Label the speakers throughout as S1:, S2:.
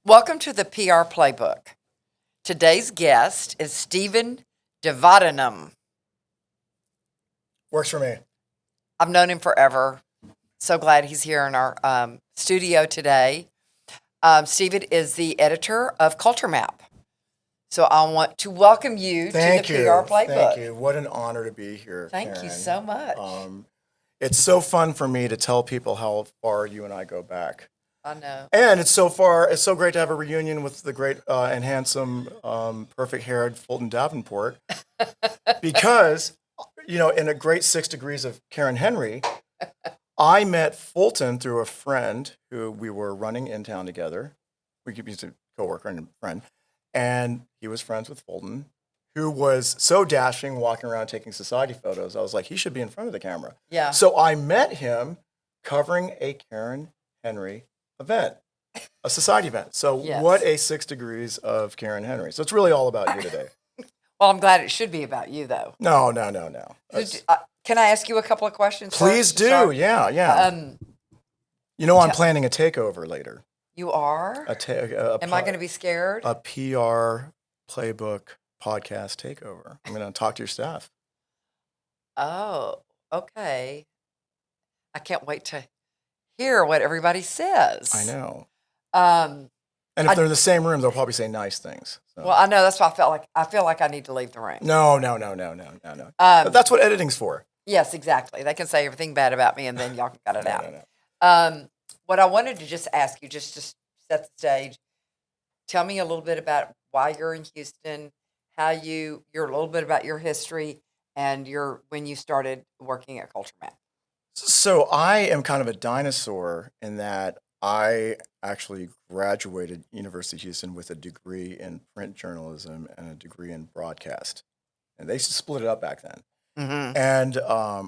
S1: Welcome to the PR Playbook. Today's guest is Stephen Devadanam.
S2: Works for me.
S1: I've known him forever. So glad he's here in our studio today. Stephen is the editor of CultureMap. So I want to welcome you to the PR Playbook.
S2: Thank you. What an honor to be here,
S1: Thank
S2: Karen.
S1: you so much.
S2: It's so fun for me to tell people how far you and I go back.
S1: I know.
S2: And it's so great to have a reunion with the great and handsome, perfect-haired Fulton Davenport. Because, in a great 6 degrees of Karen Henry, I met Fulton through a friend who we were running in town together. We used a coworker and a friend. And he was friends with Fulton, who was so dashing, walking around taking society photos. I was like, he should be in front of the camera.
S1: Yeah.
S2: So I met him covering a Karen Henry event, a society event. So
S1: Yes.
S2: What a 6 degrees of Karen Henry. So it's really all about you today.
S1: Well, I'm glad it should be about you, though.
S2: No.
S1: Can I ask you a couple of questions?
S2: Please
S1: first to
S2: do.
S1: start?
S2: Yeah. I'm planning a takeover later.
S1: You are? Am I going to be scared?
S2: A PR Playbook podcast takeover. I'm going to talk to your staff.
S1: Oh, okay. I can't wait to hear what everybody says.
S2: I know.
S1: Um,
S2: And if they're in the same room, they'll probably say nice things. So.
S1: well, I know that's why I feel like I need to leave the room.
S2: No. That's what editing's for.
S1: Yes, exactly. They can say everything bad about me, and then y'all can cut it out.
S2: No.
S1: What I wanted to just ask you, just to set the stage, tell me a little bit about why you're in Houston, you're a little bit about your history, and when you started working at CultureMap.
S2: So I am kind of a dinosaur in that I actually graduated University of Houston with a degree in print journalism and a degree in broadcast. And they used to split it up back then.
S1: Mm-hmm.
S2: And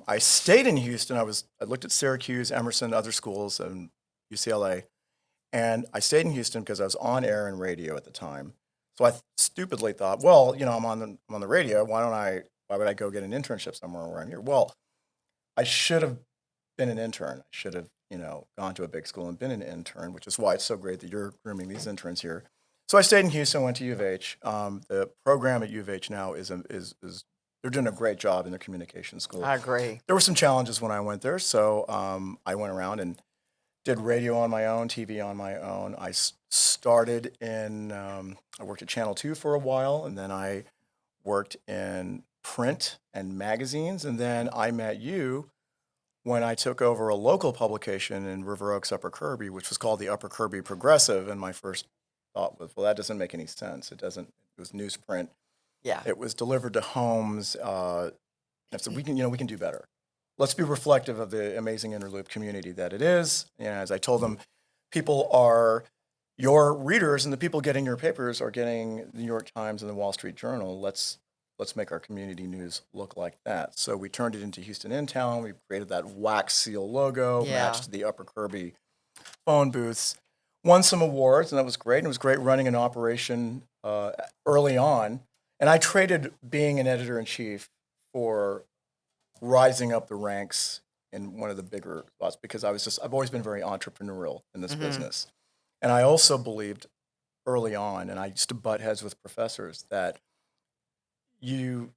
S2: I stayed in Houston. I looked at Syracuse, Emerson, other schools, and UCLA. And I stayed in Houston because I was on air and radio at the time. So I stupidly thought, well, I'm on the radio. Why would I go get an internship somewhere where I'm here? Well, I should have been an intern. I should have, gone to a big school and been an intern, which is why it's so great that you're grooming these interns here. So I stayed in Houston, went to U of H. The program at U of H now is they're doing a great job in their communication school.
S1: I agree.
S2: There were some challenges when I went there, so I went around and did radio on my own, TV on my own. I started I worked at Channel 2 for a while, and then I worked in print and magazines, and then I met you when I took over a local publication in River Oaks, Upper Kirby, which was called the Upper Kirby Progressive, and my first thought was, well, that doesn't make any sense. It was newsprint.
S1: Yeah.
S2: It was delivered to homes. I said, we can do better. Let's be reflective of the amazing Interloop community that it is. As I told them, people are your readers, and the people getting your papers are getting the New York Times and the Wall Street Journal. Let's make our community news look like that. So we turned it into Houston in Town. We created that wax seal logo, matched the Upper Kirby phone booths, won some awards, and that was great. And it was great running an operation early on. And I traded being an editor-in-chief for rising up the ranks in one of the bigger spots because I've always been very entrepreneurial in this business. And I also believed early on, and I used to butt heads with professors, that you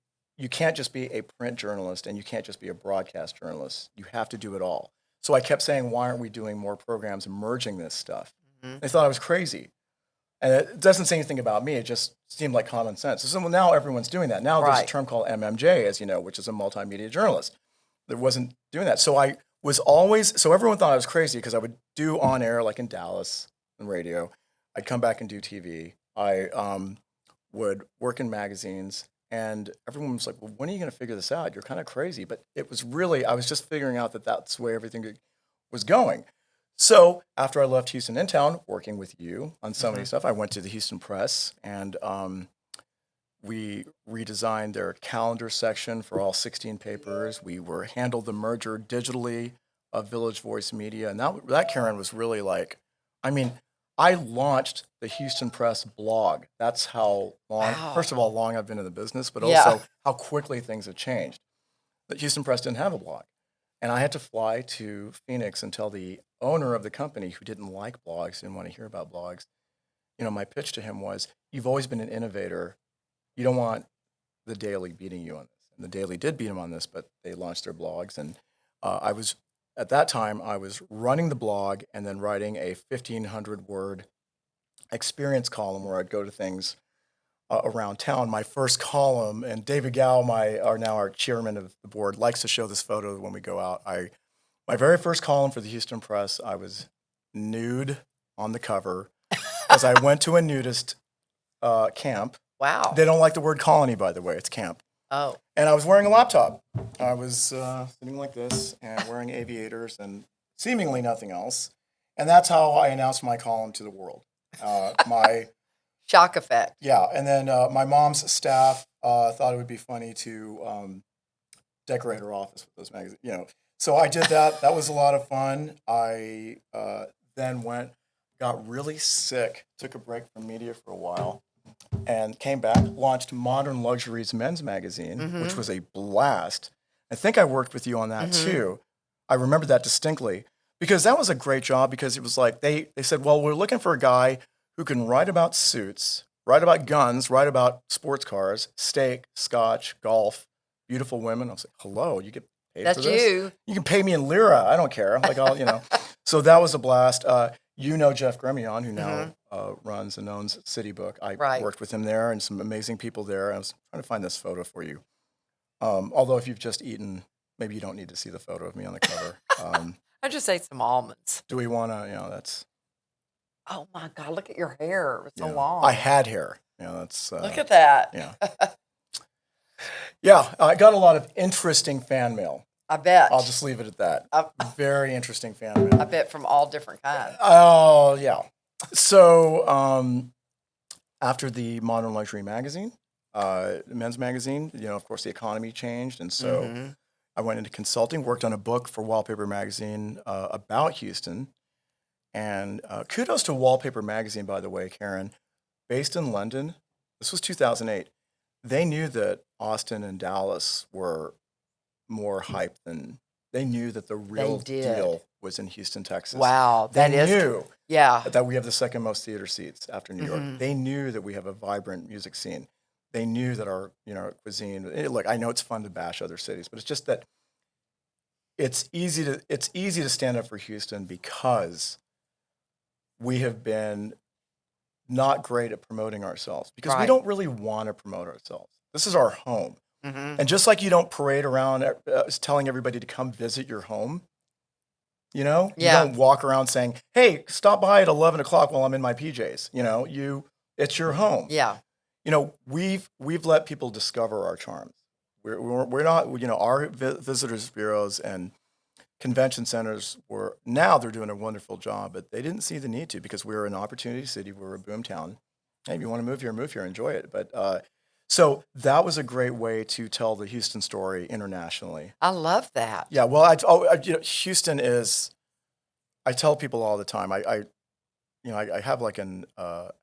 S2: can't just be a print journalist and you can't just be a broadcast journalist. You have to do it all. So I kept saying, why aren't we doing more programs merging this stuff? Mm-hmm. They thought I was crazy. And it doesn't say anything about me. It just seemed like common sense. So now everyone's doing that. Now there's a term called MMJ, as you know, which is a multimedia journalist. That wasn't doing that. So everyone thought I was crazy because I would do on air, like in Dallas and radio. I'd come back and do TV. I would work in magazines. And everyone was like, well, when are you going to figure this out? You're kind of crazy. But it was really, I was just figuring out that that's the way everything was going. So after I left Houston in Town, working with you on so many stuff, I went to the Houston Press, and we redesigned their calendar section for all 16 papers. We handled the merger digitally of Village Voice Media. And that Karen, was really like, I launched the Houston Press blog. That's how long, first of all, long I've been in the business, but also how quickly things have changed. The Houston Press didn't have a blog. And I had to fly to Phoenix and tell the owner of the company, who didn't like blogs, didn't want to hear about blogs, my pitch to him was, you've always been an innovator. You don't want the Daily beating you on this. And the Daily did beat him on this, but they launched their blogs. And at that time, I was running the blog and then writing a 1,500 word experience column where I'd go to things around town. My first column, and David Gow, our chairman of the board, likes to show this photo when we go out. My very first column for the Houston Press, I was nude on the cover as I went to a nudist camp.
S1: Wow.
S2: They don't like the word colony, by the way. It's camp.
S1: Oh.
S2: And I was wearing a laptop. I was sitting like this and wearing aviators and seemingly nothing else. And that's how I announced my column to the world. My
S1: shock effect.
S2: Yeah, and then my mom's staff thought it would be funny to decorate her office with those magazines. So I did that. That was a lot of fun. I then got really sick, took a break from media for a while, and came back, launched Modern Luxuries Men's Magazine, which was a blast. I think I worked with you on that too. I remember that distinctly because that was a great job because it was like they said, well, we're looking for a guy who can write about suits, write about guns, write about sports cars, steak, scotch, golf, beautiful women. I was like, hello, you get paid
S1: That's
S2: for this?
S1: you.
S2: You can pay me in lira. I don't care. Like, So that was a blast. Jeff Gremion, who now runs and owns City Book. I worked with him there and some amazing people there. I was trying to find this photo for you. Although if you've just eaten, maybe you don't need to see the photo of me on the cover.
S1: I just ate some almonds.
S2: Do we want to, that's...
S1: Oh my God, look at your hair. It's so long.
S2: I had hair. That's...
S1: look at that.
S2: Yeah. Yeah, I got a lot of interesting fan mail.
S1: I bet.
S2: I'll just leave it at that. Very interesting fan mail.
S1: I bet from all different kinds.
S2: Oh, yeah. So after the Modern Luxury magazine, men's magazine, of course, the economy changed. And so I went into consulting, worked on a book for Wallpaper Magazine about Houston. And kudos to Wallpaper Magazine, by the way, Karen, based in London. This was 2008. They knew that Austin and Dallas were more hype than they knew that the real deal was in Houston, Texas.
S1: Wow,
S2: they knew
S1: yeah,
S2: that we have the second most theater seats after New York. They knew that we have a vibrant music scene. They knew that our cuisine. Look, I know it's fun to bash other cities, but it's just that it's easy to stand up for Houston because we have been not great at promoting ourselves because we don't really want to promote ourselves. This is our home. And just like you don't parade around telling everybody to come visit your home, you don't walk around saying, hey, stop by at 11 o'clock while I'm in my PJs. It's your home.
S1: Yeah.
S2: We've let people discover our charms. We're not, our visitors bureaus and convention centers they're doing a wonderful job, but they didn't see the need to because we're an opportunity city. We're a boom town. Hey, if you want to move here, enjoy it. But so that was a great way to tell the Houston story internationally.
S1: I love that.
S2: Yeah, well, Houston is. I tell people all the time. I have like an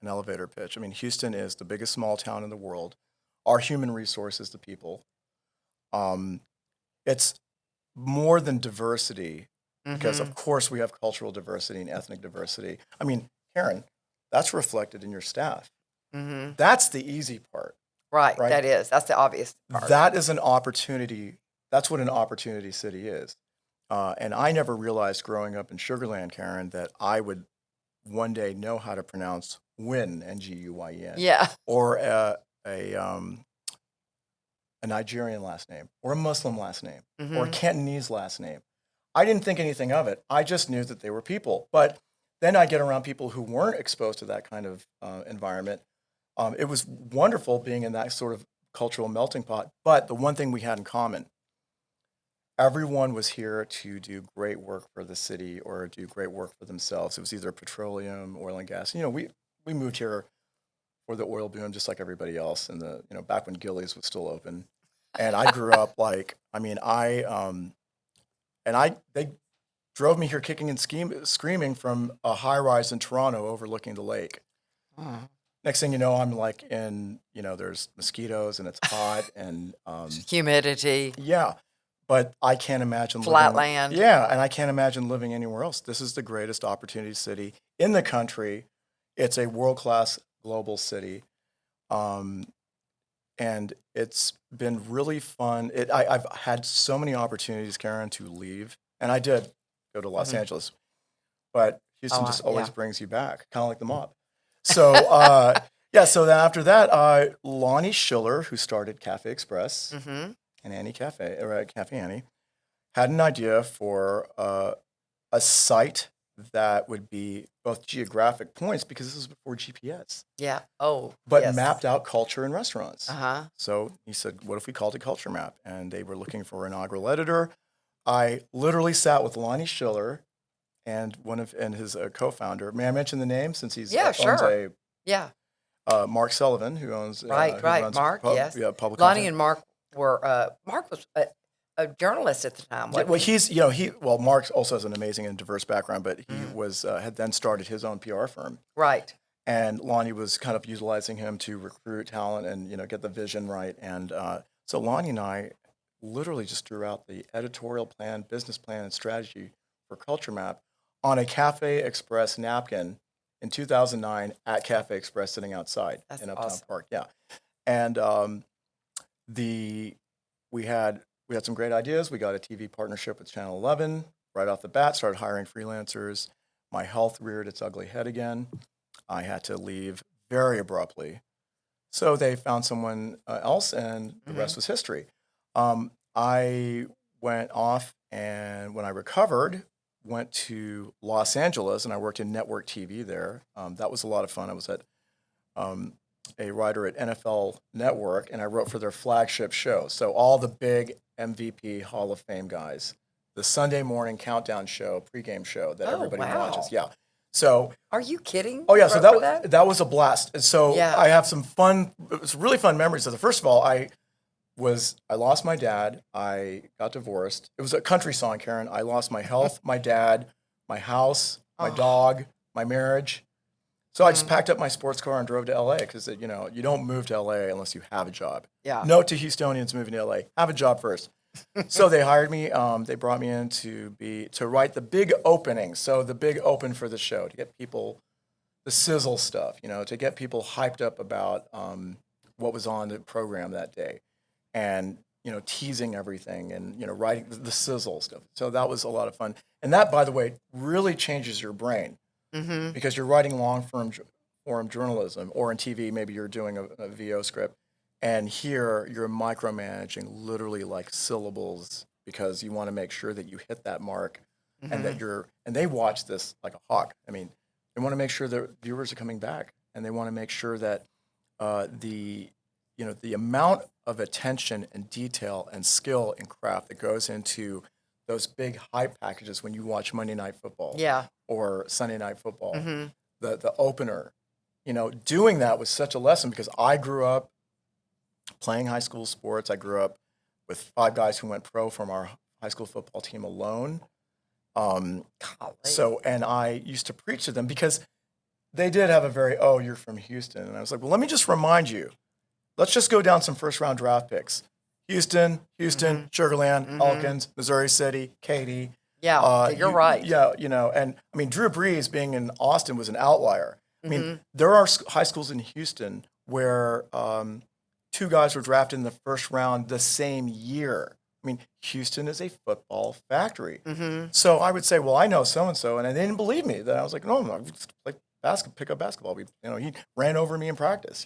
S2: elevator pitch. I mean, Houston is the biggest small town in the world. Our human resource is the people. It's more than diversity because, of course, we have cultural diversity and ethnic diversity. I mean, Karen, that's reflected in your staff. That's the easy part.
S1: Right, that is. That's the obvious part.
S2: That is an opportunity. That's what an opportunity city is. And I never realized growing up in Sugar Land, Karen, that I would one day know how to pronounce Nguyen, Nguyen.
S1: Yeah.
S2: Or a Nigerian last name, or a Muslim last name, or a Cantonese last name. I didn't think anything of it. I just knew that they were people. But then I get around people who weren't exposed to that kind of environment. It was wonderful being in that sort of cultural melting pot. But the one thing we had in common, everyone was here to do great work for the city or do great work for themselves. It was either petroleum, oil and gas. We moved here for the oil boom just like everybody else. And back when Gillies was still open. And I grew up they drove me here kicking and screaming from a high rise in Toronto overlooking the lake. Next thing you know, I'm like in, there's mosquitoes and it's hot and
S1: humidity.
S2: Yeah. But I can't imagine
S1: flat land.
S2: Yeah, and I can't imagine living anywhere else. This is the greatest opportunity city in the country. It's a world-class global city. Um, and it's been really fun. I've had so many opportunities, Karen, to leave. And I did go to Los Angeles, but Houston just always
S1: yeah.
S2: brings you back, kind of like the mob. So, yeah, so then after that, Lonnie Schiller, who started Cafe Express
S1: Mm-hmm.
S2: and Annie Cafe, or Cafe Annie, had an idea for a site that would be both geographic points, because this was before GPS,
S1: Yeah. Oh,
S2: but
S1: yes.
S2: mapped out culture and restaurants.
S1: Uh-huh.
S2: So he said, what if we called it CultureMap? And they were looking for an inaugural editor. I literally sat with Lonnie Schiller and his co-founder. May I mention the name, since he's
S1: Yeah,
S2: owns
S1: sure. Yeah.
S2: Mark Sullivan, who owns
S1: Right,
S2: who
S1: right.
S2: runs
S1: Mark, yes.
S2: public
S1: Lonnie
S2: content.
S1: and Mark were, Mark was a journalist at the time,
S2: Yeah,
S1: wasn't
S2: well,
S1: he?
S2: Mark also has an amazing and diverse background, but he
S1: Mm.
S2: was had then started his own PR firm,
S1: Right.
S2: and Lonnie was kind of utilizing him to recruit talent and get the vision right. And so Lonnie and I literally just drew out the editorial plan, business plan, and strategy for CultureMap on a Cafe Express napkin in 2009 at Cafe Express, sitting outside
S1: That's
S2: in Uptown
S1: awesome.
S2: Park. Yeah, and the we had some great ideas. We got a TV partnership with Channel 11 right off the bat. Started hiring freelancers. My health reared its ugly head again. I had to leave very abruptly. So they found someone else, and the rest was history. I went off, and when I recovered, went to Los Angeles, and I worked in network TV there. That was a lot of fun. I was at a writer at NFL Network, and I wrote for their flagship show. So all the big MVP Hall of Fame guys, the Sunday morning countdown show, pregame show that
S1: Oh,
S2: everybody watches.
S1: wow.
S2: Yeah. So
S1: Are you kidding?
S2: oh yeah,
S1: You
S2: so
S1: wrote for that?
S2: that was a blast. And so
S1: Yeah.
S2: I have some fun, it was really fun memories. So first of all, I lost my dad. I got divorced. It was a country song, Karen. I lost my health, my dad, my house, my
S1: Oh.
S2: dog, my marriage. So I just packed up my sports car and drove to LA, because you don't move to LA unless you have a job.
S1: Yeah.
S2: Note to Houstonians moving to LA: have a job first. So they hired me. They brought me in to write the big opening. So the big open for the show, to get people the sizzle stuff, to get people hyped up about what was on the program that day, and teasing everything, and writing the sizzle stuff. So that was a lot of fun, and that, by the way, really changes your brain,
S1: Mm-hmm.
S2: because you're writing long form journalism, or in TV maybe you're doing a VO script, and here you're micromanaging literally like syllables, because you want to make sure that you hit that mark, and that and they watch this like a hawk. I mean, they want to make sure that viewers are coming back, and they want to make sure that the amount of attention and detail and skill and craft that goes into those big hype packages when you watch Monday Night Football,
S1: Yeah.
S2: or Sunday Night Football,
S1: Mm-hmm.
S2: the opener, doing that was such a lesson, because I grew up playing high school sports. I grew up with 5 guys who went pro from our high school football team alone.
S1: Golly.
S2: So, and I used to preach to them, because they did have a very, oh, you're from Houston. And I was like, well, let me just remind you, let's just go down some first round draft picks. Houston, Sugar Land, Elkins, Missouri City, Katy.
S1: Yeah, you're right.
S2: Yeah, and I mean, Drew Brees being in Austin was an outlier. I mean, there are high schools in Houston where 2 guys were drafted in the first round the same year. I mean, Houston is a football factory. So I would say, well, I know so-and-so, and they didn't believe me. That I was like, no, I just pick up basketball. He ran over me in practice,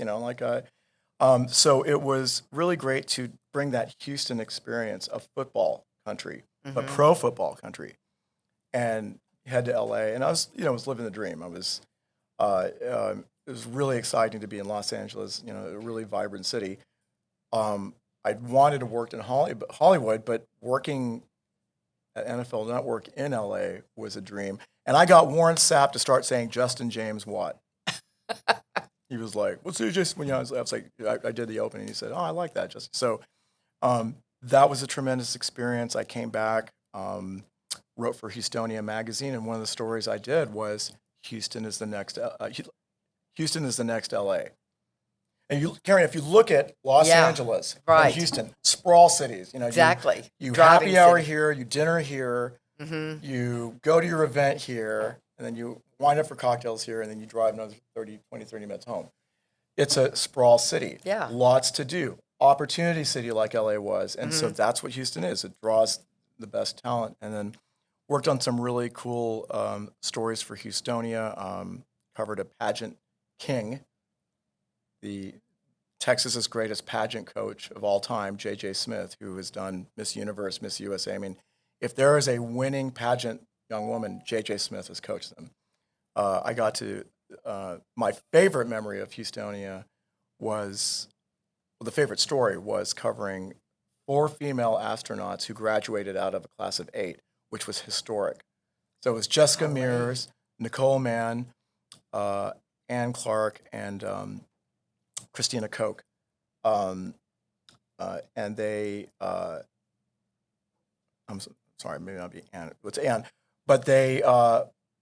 S2: so it was really great to bring that Houston experience of football country, but pro football country, and head to LA. And I was living the dream. It was really exciting to be in Los Angeles, a really vibrant city. I wanted to work in Hollywood, but working at NFL Network in LA was a dream. And I got Warren Sapp to start saying Justin James Watt. He was like, "What's the just?" When I was like, I did the opening. He said, "Oh, I like that, Justin." So that was a tremendous experience. I came back, wrote for Houstonia magazine, and one of the stories I did was Houston is the next LA. And Karen, if you look at Los Angeles
S1: right.
S2: and Houston, sprawl cities,
S1: exactly.
S2: You
S1: Driving
S2: happy hour
S1: city.
S2: here, you dinner here, you go to your event here, and then you wind up for cocktails here, and then you drive another 30 minutes home. It's a sprawl city.
S1: Yeah.
S2: Lots to do. Opportunity city like LA was. And so
S1: Mm-hmm.
S2: that's what Houston is. It draws the best talent. And then worked on some really cool stories for Houstonia. Covered a pageant king, the Texas's greatest pageant coach of all time, J.J. Smith, who has done Miss Universe, Miss USA. I mean, if there is a winning pageant young woman, J.J. Smith has coached them. I got to, my favorite memory of Houstonia was, well, the favorite story was covering 4 female astronauts who graduated out of a class of 8, which was historic. So it was Jessica
S1: Golly.
S2: Mears, Nicole Mann, Ann Clark, and Christina Koch. And they, sorry, maybe not be Ann, it's Ann, but they,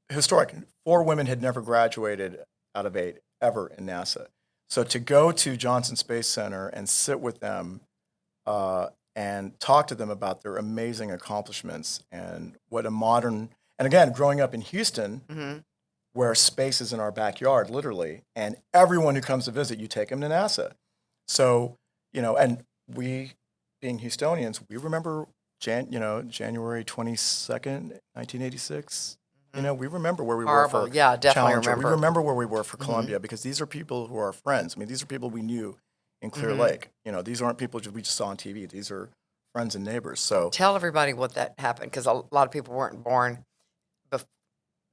S2: historic. 4 women had never graduated out of 8 ever in NASA. So to go to Johnson Space Center and sit with them and talk to them about their amazing accomplishments and what a modern, and again, growing up in Houston,
S1: Mm-hmm.
S2: where space is in our backyard, literally, and everyone who comes to visit, you take them to NASA. So, and we, being Houstonians, we remember January 22nd, 1986. We remember where we
S1: Horrible.
S2: were for
S1: Yeah, definitely
S2: Challenger.
S1: remember.
S2: We remember where we were for
S1: Mhm.
S2: Columbia because these are people who are friends. I mean, these are people we knew in Clear
S1: Mhm.
S2: Lake. These aren't people we just saw on TV. These are friends and neighbors. So
S1: Tell everybody what that happened because a lot of people weren't born.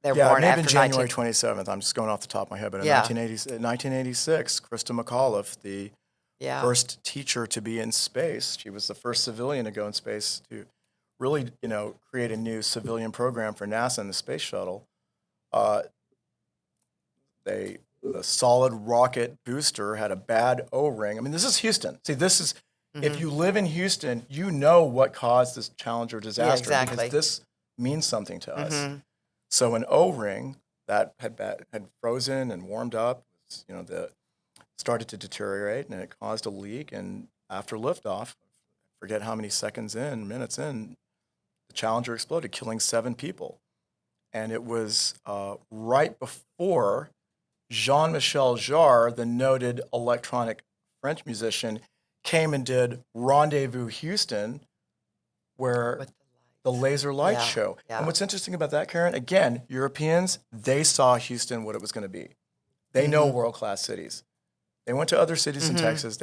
S1: They were
S2: yeah, it
S1: born
S2: may have been
S1: after
S2: January
S1: 19.
S2: 27th. I'm just going off the top of my head. But in
S1: Yeah.
S2: 1986, Krista McAuliffe, the
S1: Yeah.
S2: first teacher to be in space, she was the first civilian to go in space to really, create a new civilian program for NASA and the space shuttle. The solid rocket booster had a bad O-ring. I mean, this is Houston. See, this is, if
S1: Mhm.
S2: you live in Houston, you know what caused this Challenger disaster
S1: exactly.
S2: because this means something to us.
S1: Mhm.
S2: So an O-ring that had frozen and warmed up, started to deteriorate, and it caused a leak. And after liftoff, forget how many minutes in, the Challenger exploded, killing 7 people. And it was right before Jean-Michel Jarre, the noted electronic French musician, came and did Rendezvous Houston, where
S1: With
S2: the laser light
S1: Yeah,
S2: show.
S1: yeah.
S2: And what's interesting about that, Karen, again, Europeans, they saw Houston what it was going to be. They know
S1: Mhm.
S2: world-class cities. They went to other cities in
S1: Mhm.
S2: Texas.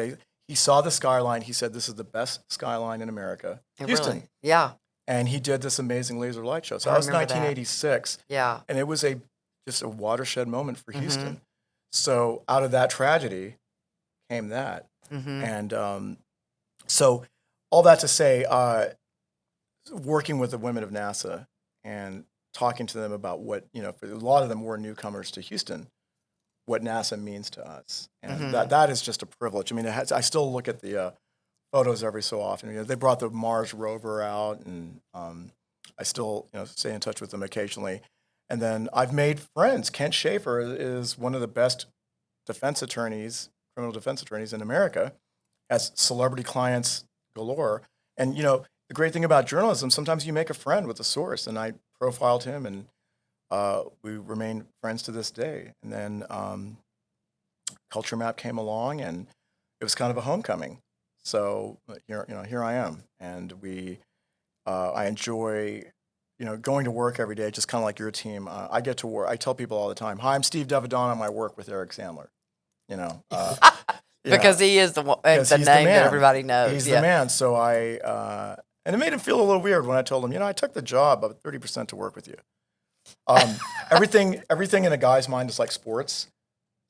S2: He saw the skyline. He said, this is the best skyline in America. Houston.
S1: Really? Yeah.
S2: And he did this amazing laser light show. So
S1: I
S2: that was
S1: remember that.
S2: 1986.
S1: Yeah.
S2: And it was just a watershed moment for
S1: Mhm.
S2: Houston. So out of that tragedy came that.
S1: Mhm.
S2: And so all that to say, working with the women of NASA and talking to them about what, for a lot of them were newcomers to Houston, what NASA means to us. And
S1: Mhm.
S2: that is just a privilege. I mean, I still look at the photos every so often. They brought the Mars rover out, and I still, stay in touch with them occasionally. And then I've made friends. Kent Schaefer is one of the best criminal defense attorneys in America, has celebrity clients galore. And, the great thing about journalism, sometimes you make a friend with a source. And I profiled him, and we remain friends to this day. And then CultureMap came along, and it was kind of a homecoming. So here I am, and I enjoy, going to work every day, just kind of like your team. I get to work. I tell people all the time, "Hi, I'm Steve Devadanam. I work with Eric Sandler."
S1: Because he is the
S2: Because
S1: the
S2: he's
S1: name
S2: the man.
S1: that everybody knows.
S2: He's
S1: yeah.
S2: the man. So and it made him feel a little weird when I told him, I took the job of 30% to work with you. Everything in a guy's mind is like sports.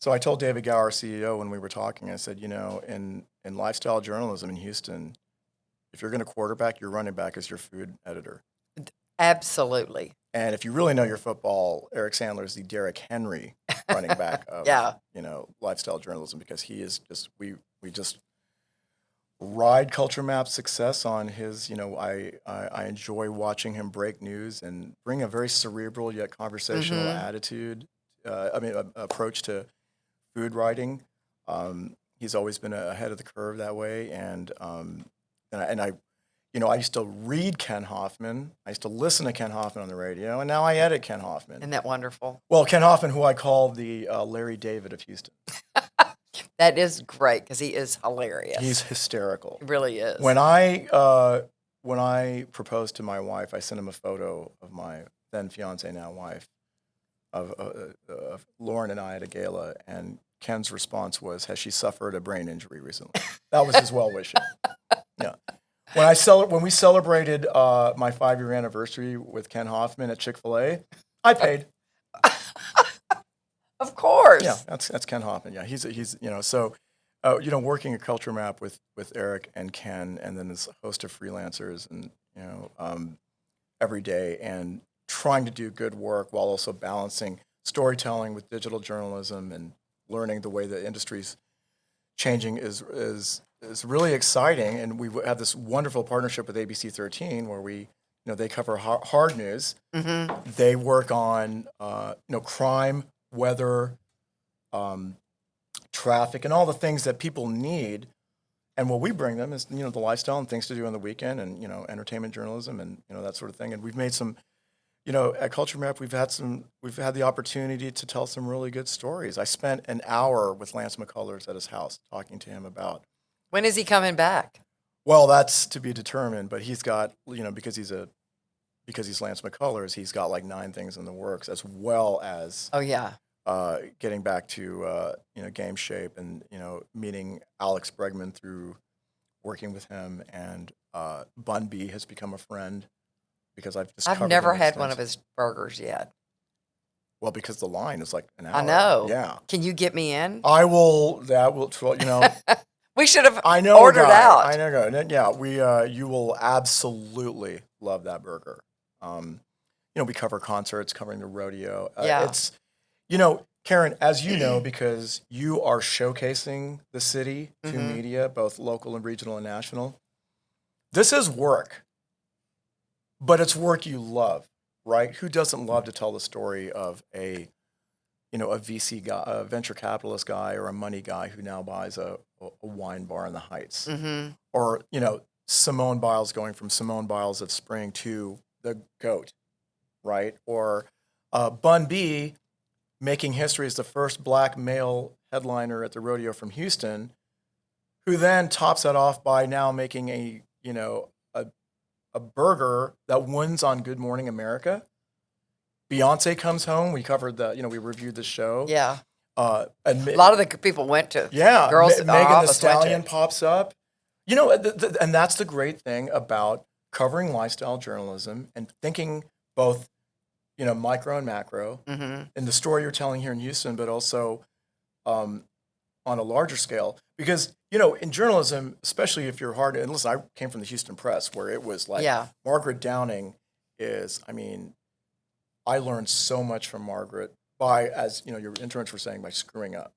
S2: So I told David Gower, our CEO, when we were talking, I said, in lifestyle journalism in Houston, if you're going to quarterback, your running back is your food editor.
S1: Absolutely.
S2: And if you really know your football, Eric Sandler is the Derrick Henry running back of,
S1: Yeah.
S2: lifestyle journalism, because he is just, we just ride CultureMap's success on his, I enjoy watching him break news and bring a very cerebral yet conversational attitude, approach to food writing. He's always been ahead of the curve that way. And I I used to read Ken Hoffman. I used to listen to Ken Hoffman on the radio, and now I edit Ken Hoffman.
S1: Isn't that wonderful?
S2: Well, Ken Hoffman, who I call the Larry David of Houston.
S1: That is great because he is hilarious.
S2: He's hysterical.
S1: He really is.
S2: When I proposed to my wife, I sent him a photo of my then fiance, now wife, of Lauren and I at a gala, and Ken's response was, "Has she suffered a brain injury recently?" That was his well wishing. Yeah. When we celebrated my 5-year anniversary with Ken Hoffman at Chick-fil-A, I paid.
S1: Of course.
S2: Yeah, that's Ken Hoffman. Yeah, he's so working at CultureMap with Eric and Ken, and then this host of freelancers, and every day, and trying to do good work while also balancing storytelling with digital journalism and learning the way the industry's changing is really exciting. And we have this wonderful partnership with ABC 13 where we, they cover hard news.
S1: Mm-hmm.
S2: They work on, crime, weather, traffic, and all the things that people need. And what we bring them is, the lifestyle and things to do on the weekend, and, entertainment journalism, and, that sort of thing. And we've made some, at CultureMap, we've had the opportunity to tell some really good stories. I spent an hour with Lance McCullers at his house talking to him about.
S1: When is he coming back?
S2: Well, that's to be determined, but he's got, because he's Lance McCullers, he's got like 9 things in the works, as well as getting back to game shape, and meeting Alex Bregman through working with him, and Bun B has become a friend because I've
S1: never had one of his burgers yet.
S2: Well, because the line is like an hour.
S1: I know.
S2: Yeah.
S1: Can you get me in?
S2: I will. That will.
S1: We should have
S2: ordered
S1: out.
S2: I know. Yeah, you will absolutely love that burger. We cover concerts, covering the rodeo. It's, Karen, as you know, because you are showcasing the city to media, both local and regional and national. This is work, but it's work you love, right? Who doesn't love to tell the story of a VC guy, a venture capitalist guy, or a money guy who now buys a wine bar in the Heights, or Simone Biles going from Simone Biles of Spring to the GOAT, right? Or Bun B making history as the first black male headliner at the rodeo from Houston, who then tops that off by now making a burger that wins on Good Morning America. Beyonce comes home. We covered we reviewed the show.
S1: Yeah.
S2: A
S1: lot of the people went to.
S2: Yeah.
S1: Girls,
S2: Megan Thee Stallion pops up. And that's the great thing about covering lifestyle journalism and thinking both, micro and macro, in the story you're telling here in Houston, but also on a larger scale. Because, in journalism, especially if you're hard, and listen, I came from the Houston Press, where it was like, Margaret Downing is, I learned so much from Margaret by, as your interns were saying, by screwing up.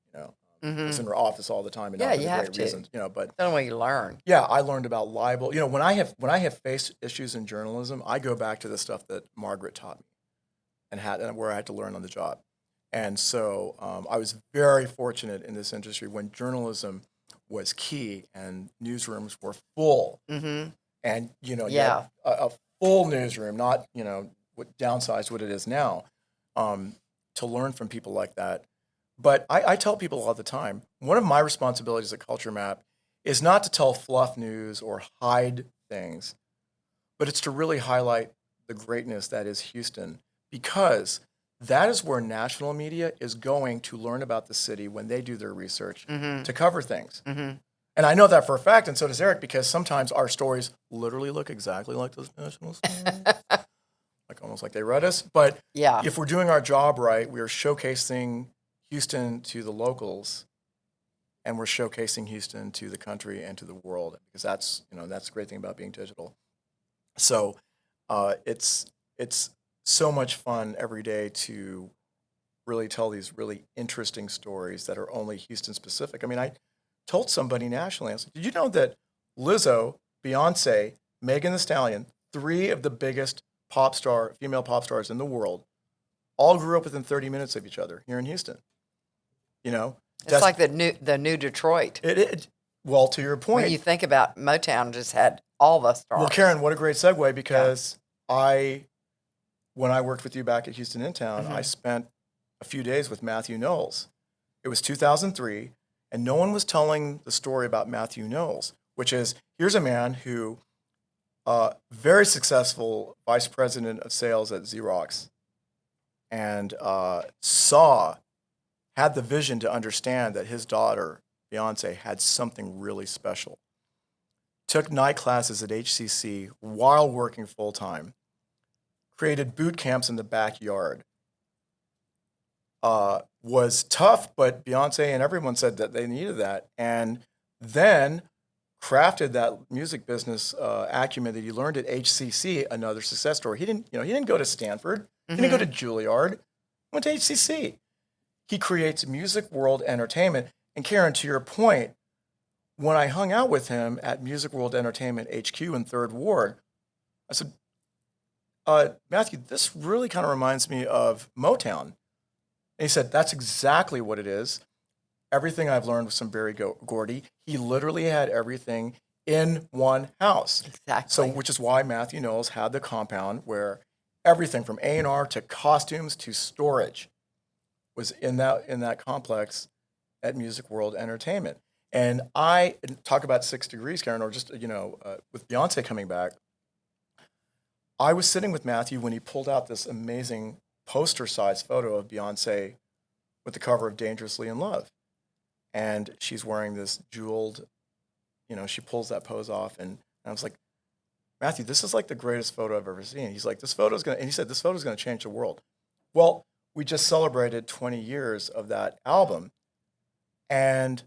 S2: I was in her office all the time, and not for
S1: you
S2: the
S1: have
S2: great
S1: to.
S2: reasons. But
S1: that's the way you learn.
S2: Yeah, I learned about libel. When I have faced issues in journalism, I go back to the stuff that Margaret taught me, and where I had to learn on the job. And so I was very fortunate in this industry when journalism was key and newsrooms were full. And you had a full newsroom, not downsized what it is now, to learn from people like that. But I tell people all the time, one of my responsibilities at CultureMap is not to tell fluff news or hide things, but it's to really highlight the greatness that is Houston, because that is where national media is going to learn about the city when they do their research to cover things. And I know that for a fact, and so does Eric, because sometimes our stories literally look exactly like those national stories. Almost like they read us. But if we're doing our job right, we are showcasing Houston to the locals, and we're showcasing Houston to the country and to the world, because that's the great thing about being digital. So it's so much fun every day to really tell these really interesting stories that are only Houston specific. I told somebody nationally, I said, did you know that Lizzo, Beyonce, Megan Thee Stallion, 3 of the biggest female pop stars in the world, all grew up within 30 minutes of each other here in Houston?
S1: It's like the new Detroit.
S2: Well, to your point,
S1: when you think about Motown, just had all the stars.
S2: Well, Karen, what a great segue, because when I worked with you back at Houston In Town, I spent a few days with Matthew Knowles. It was 2003, and no one was telling the story about Matthew Knowles, which is, here's a man who, very successful vice president of sales at Xerox, and had the vision to understand that his daughter, Beyonce, had something really special. Took night classes at HCC while working full-time, created boot camps in the backyard, was tough, but Beyonce and everyone said that they needed that, and then crafted that music business acumen that he learned at HCC. Another success story. He didn't go to Stanford. He didn't go to Juilliard. He went to HCC. He creates Music World Entertainment. And Karen, to your point, when I hung out with him at Music World Entertainment HQ in 3rd Ward, I said, Matthew, this really kind of reminds me of Motown. And he said, that's exactly what it is. Everything I've learned with some Berry Gordy, he literally had everything in one house.
S1: Exactly.
S2: So, which is why Matthew Knowles had the compound where everything from A&R to costumes to storage was in that complex at Music World Entertainment. And I talk about 6 degrees, Karen, or just, with Beyonce coming back. I was sitting with Matthew when he pulled out this amazing poster-sized photo of Beyonce with the cover of Dangerously in Love. And she's wearing this jeweled, she pulls that pose off. And I was like, Matthew, this is like the greatest photo I've ever seen. He's like, and he said, this photo's going to change the world. Well, we just celebrated 20 years of that album. And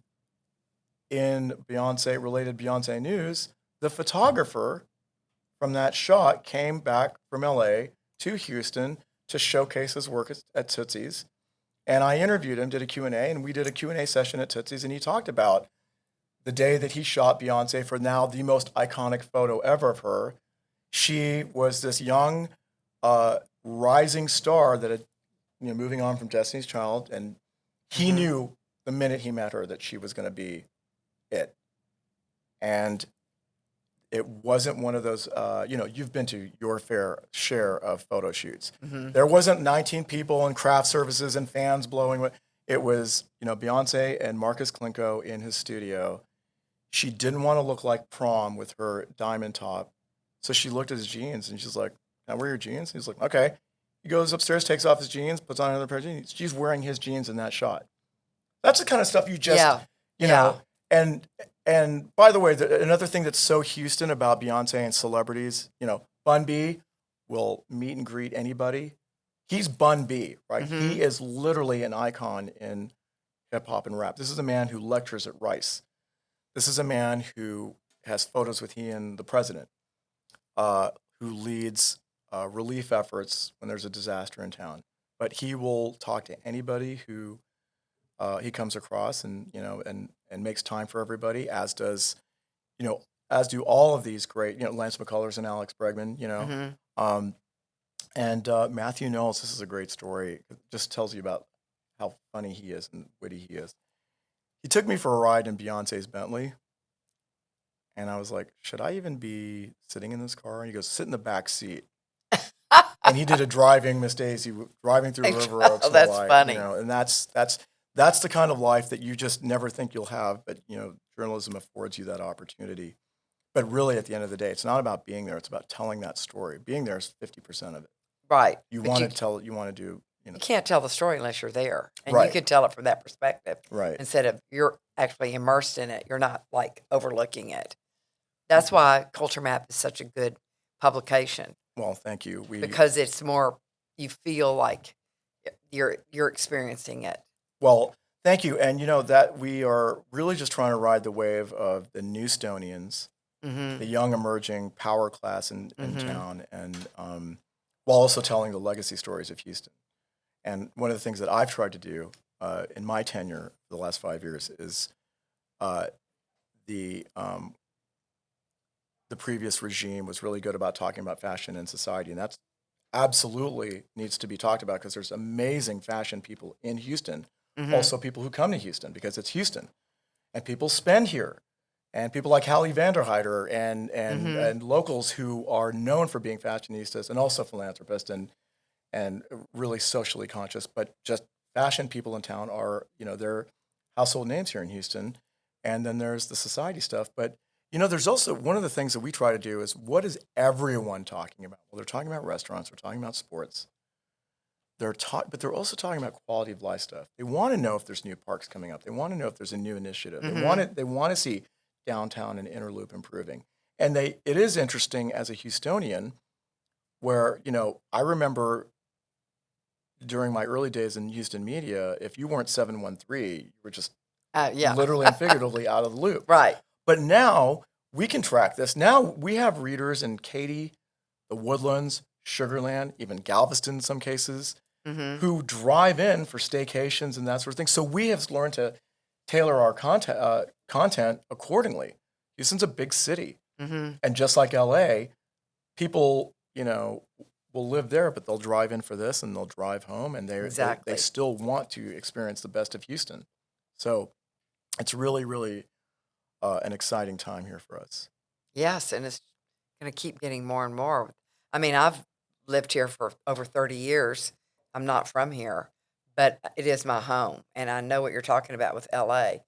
S2: in related Beyonce news, the photographer from that shot came back from LA to Houston to showcase his work at Tootsie's. And I interviewed him, did a Q&A, and we did a Q&A session at Tootsie's, and he talked about the day that he shot Beyonce for now the most iconic photo ever of her. She was this young, rising star that had, moving on from Destiny's Child, and he knew the minute he met her that she was going to be it. And it wasn't one of those, you've been to your fair share of photo shoots. There wasn't 19 people and craft services and fans blowing. It was, Beyonce and Marcus Klinko in his studio. She didn't want to look like prom with her diamond top. So she looked at his jeans and she's like, can I wear your jeans? He's like, okay. He goes upstairs, takes off his jeans, puts on another pair of jeans. She's wearing his jeans in that shot. That's the kind of stuff you just, know, and by the way, another thing that's so Houston about Beyonce and celebrities, Bun B will meet and greet anybody. He's Bun B, right? He is literally an icon in hip hop and rap. This is a man who lectures at Rice. This is a man who has photos with he and the president, who leads relief efforts when there's a disaster in town. But he will talk to anybody who he comes across, and and makes time for everybody, as do all of these great, Lance McCullers and Alex Bregman, and Matthew Knowles. This is a great story. It just tells you about how funny he is and witty he is. He took me for a ride in Beyonce's Bentley, and I was like, should I even be sitting in this car? And he goes, sit in the back seat. And he did a driving Miss Daisy, driving through River Oaks.
S1: Oh, that's
S2: Hawaii,
S1: funny.
S2: And that's the kind of life that you just never think you'll have, but journalism affords you that opportunity. But really, at the end of the day, it's not about being there; it's about telling that story. Being there is 50% of it.
S1: Right.
S2: You want to tell it. You want to do.
S1: You can't tell the story unless you're there, and
S2: Right.
S1: you can tell it from that perspective.
S2: Right.
S1: Instead of you're actually immersed in it, you're not like overlooking it. That's why CultureMap is such a good publication,
S2: Well, thank you.
S1: because it's more, you feel like you're experiencing it.
S2: Well, thank you. And that we are really just trying to ride the wave of the Newstonians, the young emerging power class in town, and while also telling the legacy stories of Houston. And one of the things that I've tried to do in my tenure the last 5 years is the previous regime was really good about talking about fashion and society, and that's absolutely needs to be talked about, because there's amazing fashion people in Houston. Also people who come to Houston because it's Houston, and people spend here. and people like Hallie Vanderheider
S1: Mm-hmm.
S2: and locals who are known for being fashionistas and also philanthropists and really socially conscious, but just fashion people in town are, they're household names here in Houston. And then there's the society stuff. But, there's also one of the things that we try to do is what is everyone talking about? Well, they're talking about restaurants, they're talking about sports. But they're also talking about quality of life stuff. They want to know if there's new parks coming up. They want to know if there's a new initiative.
S1: Mm-hmm.
S2: They want to see downtown and inner loop improving. And it is interesting as a Houstonian where, I remember during my early days in Houston media, if you weren't 713, you were just
S1: Yeah.
S2: literally and figuratively out of the loop.
S1: Right.
S2: But now we can track this. Now we have readers in Katy, the Woodlands, Sugarland, even Galveston in some cases,
S1: Mm-hmm.
S2: who drive in for staycations and that sort of thing. So we have learned to tailor our content accordingly. Houston's a big city.
S1: Mm-hmm.
S2: And just like LA, people, will live there, but they'll drive in for this and they'll drive home and
S1: Exactly.
S2: they still want to experience the best of Houston. So it's really, really an exciting time here for us.
S1: Yes, and it's going to keep getting more and more. I mean, I've lived here for over 30 years. I'm not from here, but it is my home, and I know what you're talking about with LA.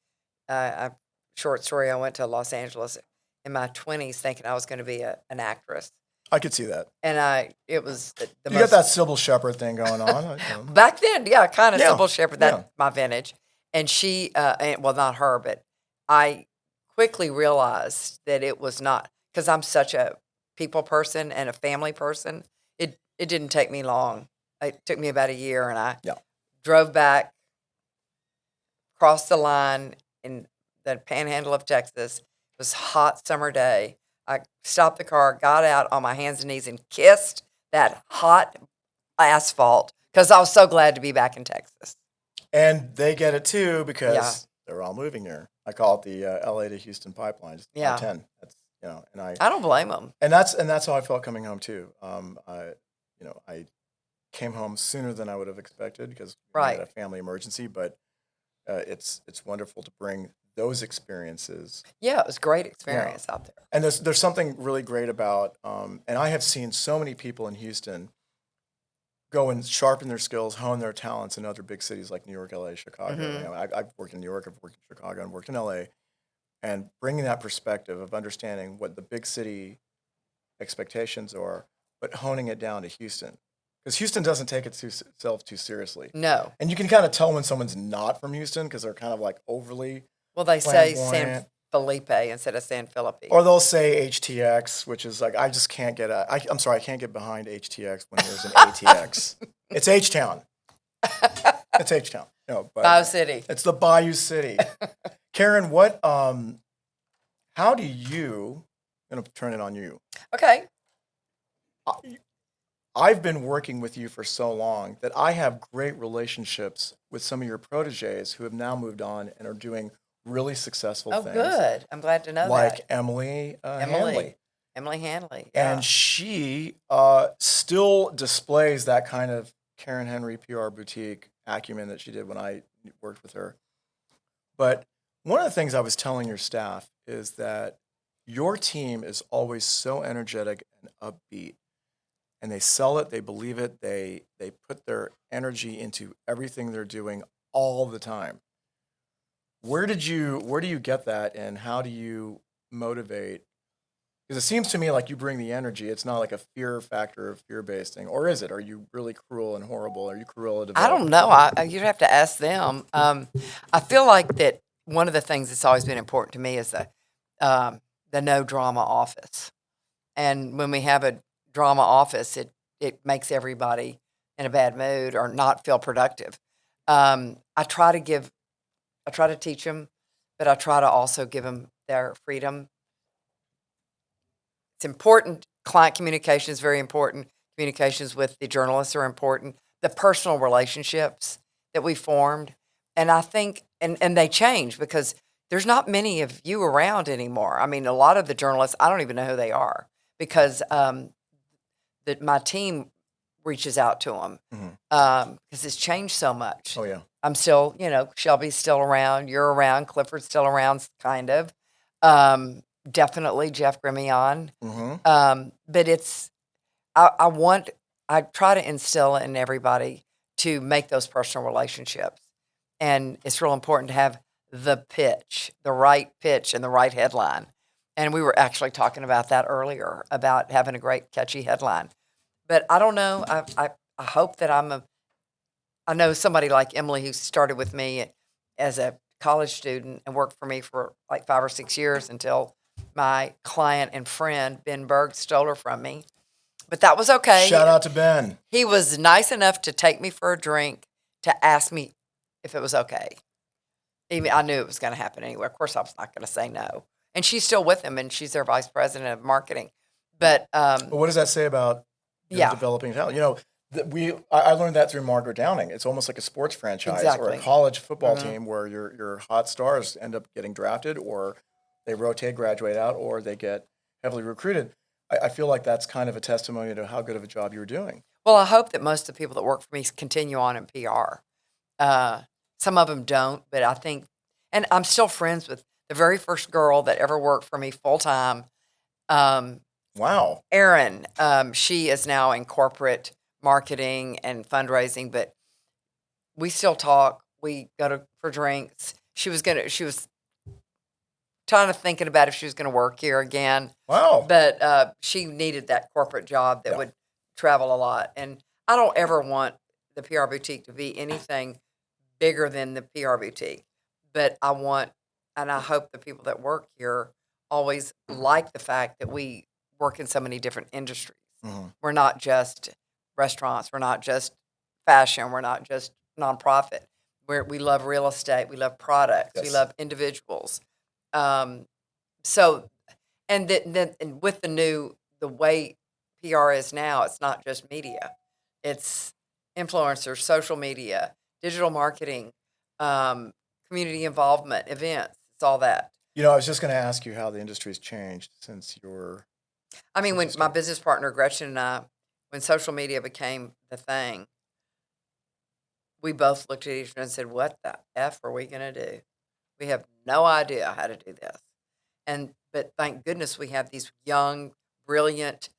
S1: Short story, I went to Los Angeles in my 20s thinking I was going to be an actress.
S2: I could see that.
S1: And it was the
S2: You
S1: most.
S2: got that Sybil Shepherd thing going on.
S1: Back then, yeah, kind of
S2: Yeah,
S1: Sybil Shepherd, that's my vintage. And she, well, not her, but I quickly realized that it was not, because I'm such a people person and a family person. It didn't take me long. It took me about a year, and I
S2: Yeah.
S1: drove back, crossed the line in the panhandle of Texas. It was a hot summer day. I stopped the car, got out on my hands and knees, and kissed that hot asphalt because I was so glad to be back in Texas.
S2: And they get it too because
S1: Yeah.
S2: they're all moving here. I call it the LA to Houston pipeline. Just
S1: Yeah.
S2: 10. That's and
S1: I don't blame them.
S2: and that's how I felt coming home too. I came home sooner than I would have expected because we
S1: Right.
S2: had a family emergency. But it's wonderful to bring those experiences.
S1: Yeah, it was a great experience out there.
S2: And there's something really great about, and I have seen so many people in Houston go and sharpen their skills, hone their talents in other big cities like New York, LA, Chicago.
S1: Mhm.
S2: I've worked in New York, I've worked in Chicago, and worked in LA, and bringing that perspective of understanding what the big city expectations are, but honing it down to Houston. Because Houston doesn't take itself too seriously.
S1: No.
S2: And you can kind of tell when someone's not from Houston because they're kind of like overly
S1: Well, they say
S2: flamboyant.
S1: San Felipe instead of San Felipe.
S2: Or they'll say HTX, which is like, I just can't get I'm sorry, I can't get behind HTX when there's an ATX. It's H-Town. It's H-Town. No, but
S1: Bio City.
S2: it's the Bayou City. Karen, how do you, I'm going to turn it on you.
S1: Okay.
S2: I've been working with you for so long that I have great relationships with some of your proteges who have now moved on and are doing really successful
S1: Oh,
S2: things.
S1: good. I'm glad to know
S2: Like
S1: that.
S2: Emily
S1: Emily.
S2: Hanley.
S1: Emily Hanley. Yeah.
S2: And she still displays that kind of Karen Henry PR boutique acumen that she did when I worked with her. But one of the things I was telling your staff is that your team is always so energetic and upbeat. And they sell it, they believe it, they put their energy into everything they're doing all the time. Where do you get that, and how do you motivate? Because it seems to me like you bring the energy. It's not like a fear factor or fear-based thing. Or is it? Are you really cruel and horrible? Are you cruel at
S1: I don't know. You'd have to ask them. I feel like that one of the things that's always been important to me is the no drama office. And when we have a drama office, it makes everybody in a bad mood or not feel productive. I try to teach them, but I try to also give them their freedom. It's important. Client communication is very important. Communications with the journalists are important. The personal relationships that we formed. And I think, and they change because there's not many of you around anymore. I mean, a lot of the journalists, I don't even know who they are because my team reaches out to them because it's changed so much.
S2: Oh, yeah.
S1: I'm still, Shelby's still around. You're around. Clifford's still around, kind of. Definitely Jeff Grimion.
S2: Mm-hmm.
S1: But I try to instill in everybody to make those personal relationships. And it's real important to have the right pitch and the right headline. And we were actually talking about that earlier, about having a great catchy headline. But I don't know. I hope that I know somebody like Emily who started with me as a college student and worked for me for like 5 or 6 years until my client and friend Ben Berg stole her from me. But that was okay.
S2: Shout out to Ben.
S1: He was nice enough to take me for a drink to ask me if it was okay. Even I knew it was going to happen anyway. Of course, I was not going to say no. And she's still with him, and she's their vice president of marketing. But
S2: what does that say about
S1: yeah,
S2: developing talent? You know, I learned that through Margaret Downing. It's almost like a sports franchise or
S1: exactly.
S2: a college football team where your hot stars end up getting drafted, or they rotate, graduate out, or they get heavily recruited. I feel like that's kind of a testimony to how good of a job you're doing.
S1: Well, I hope that most of the people that work for me continue on in PR. Some of them don't, but I think, and I'm still friends with the very first girl that ever worked for me full time.
S2: Wow.
S1: Erin, she is now in corporate marketing and fundraising, but we still talk. We go for drinks. She was kind of thinking about if she was going to work here again.
S2: Wow.
S1: But she needed that corporate job that would travel a lot. And I don't ever want the PR boutique to be anything bigger than the PR boutique. But I want, and I hope the people that work here always like the fact that we work in so many different industries.
S2: Mm-hmm.
S1: We're not just restaurants. We're not just fashion. We're not just nonprofit. We love real estate. We love products.
S2: Yes.
S1: We love individuals. So, and then with the way PR is now, it's not just media. It's influencers, social media, digital marketing, community involvement, events. It's all that.
S2: You know, I was just going to ask you how the industry's changed since your.
S1: I mean, when my business partner Gretchen and I, when social media became the thing, we both looked at each other and said, "What the F are we going to do? We have no idea how to do this." But thank goodness we have these young, brilliant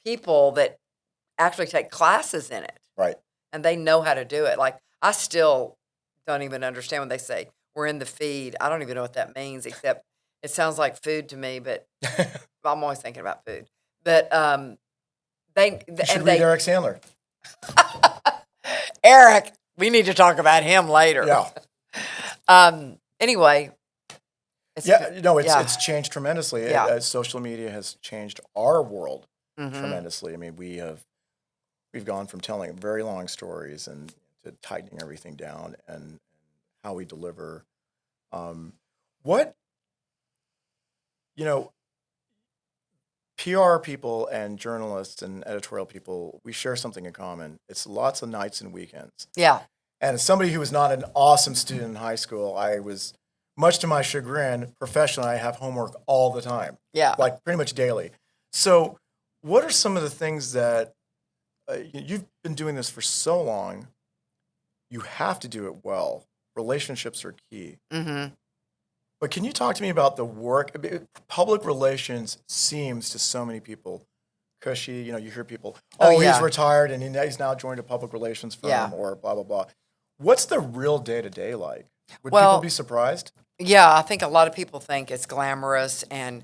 S1: people that actually take classes in it.
S2: Right.
S1: And they know how to do it. Like, I still don't even understand when they say we're in the feed. I don't even know what that means, except it sounds like food to me, but I'm always thinking about food. But
S2: you should read Eric Sandler.
S1: Eric, we need to talk about him later.
S2: Yeah.
S1: Anyway.
S2: It's changed tremendously.
S1: Yeah.
S2: Social media has changed our world
S1: Mm-hmm.
S2: tremendously. I mean, we've gone from telling very long stories and to tightening everything down and how we deliver. PR people and journalists and editorial people, we share something in common. It's lots of nights and weekends.
S1: Yeah.
S2: And as somebody who was not an awesome student in high school, I was, much to my chagrin, professionally, I have homework all the time.
S1: Yeah.
S2: Like pretty much daily. So what are some of the things that you've been doing this for so long, you have to do it well. Relationships are key.
S1: Mm-hmm.
S2: But can you talk to me about the work? Public relations seems to so many people cushy. You know, you hear people, he's retired and he's now joined a public relations firm or blah, blah, blah. What's the real day-to-day like? Would people be surprised?
S1: Yeah, I think a lot of people think it's glamorous and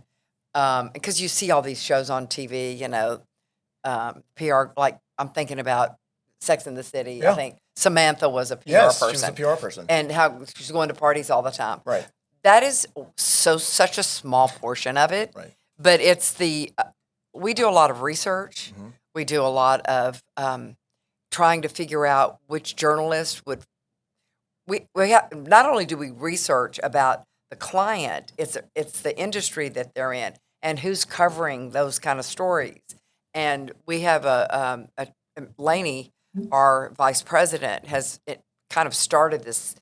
S1: because you see all these shows on TV, you know, PR, like I'm thinking about Sex and the City.
S2: Yeah.
S1: I think Samantha was a PR person.
S2: She was a PR person.
S1: And how she's going to parties all the time.
S2: Right.
S1: That is such a small portion of it.
S2: Right.
S1: But it's we do a lot of research.
S2: Mm-hmm.
S1: We do a lot of trying to figure out which journalist would. Not only do we research about the client, it's the industry that they're in and who's covering those kind of stories. And we have Lainey, our vice president, it kind of started this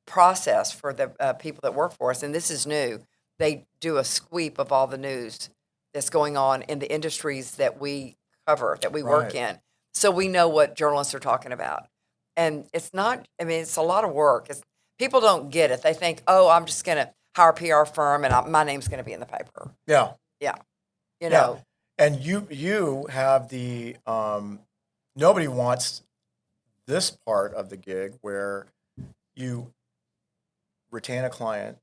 S1: process for the people that work for us, and this is new. They do a sweep of all the news that's going on in the industries that we cover, that we work in, so we know what journalists are talking about. And it's not, I mean, it's a lot of work. People don't get it. They think, oh, I'm just going to hire a PR firm, and my name's going to be in the paper.
S2: Yeah.
S1: Yeah, you
S2: Yeah.
S1: know.
S2: And you have the nobody wants this part of the gig where you retain a client,